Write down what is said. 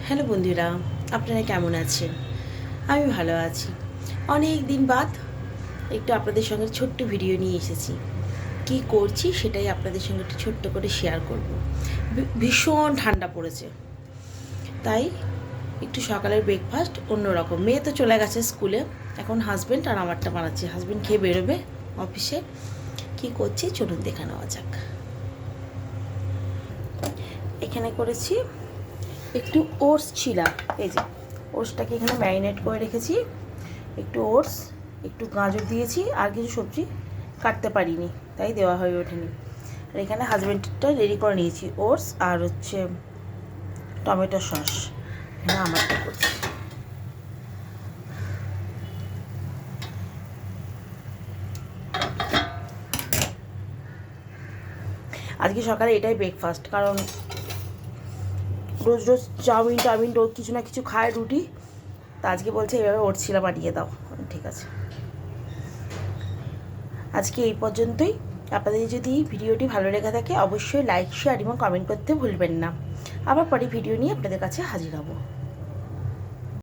Hello বন্ধুরা, আপনারা কেমন আছেন? আমি ভালো আছি। অনেক দিন বাদ একটু আপনাদের সঙ্গে ছোট্ট ভিডিও নিয়ে এসেছি। কি করছি সেটাই আপনাদের সঙ্গে একটু ছোট্ট করে শেয়ার করব। ভীষণ ঠান্ডা পড়েছে, তাই একটু সকালের ব্রেকফাস্ট অন্যরকম। মেয়ে তো চলে গেছে স্কুলে, এখন হাজব্যান্ড আর আমারটা বানাচ্ছি। হাজব্যান্ড খেয়ে বেরোবে অফিসে। কি করছি চলুন দেখে নেওয়া যাক। এখানে করেছি একটু ওটস ছিলা, এই যে ওটসটাকে এখানে ম্যারিনেট করে রেখেছি। একটু ওটস, একটু গাজর দিয়েছি, আর কিছু সবজি কাটতে পারিনি তাই দেওয়া হয়ে ওঠেনি। আর এখানে হাজব্যান্ডটা রেডি করে নিয়েছি, ওটস আর হচ্ছে টমেটো সস। এখানে আমারটা করছি। আজকে সকালে এটাই ব্রেকফাস্ট, কারণ রোজ রোজ চাউমিন রোজ কিছু না কিছু খায়, রুটি। তা আজকে বলছে এভাবে ওটস ছিলা বানিয়ে দাও। ঠিক আছে, আজকে এই পর্যন্তই। আপনাদের যদি ভিডিওটি ভালো লেগে থাকে অবশ্যই লাইক, শেয়ার এবং কমেন্ট করতে ভুলবেন না। আবার পরে ভিডিও নিয়ে আপনাদের কাছে হাজির হব।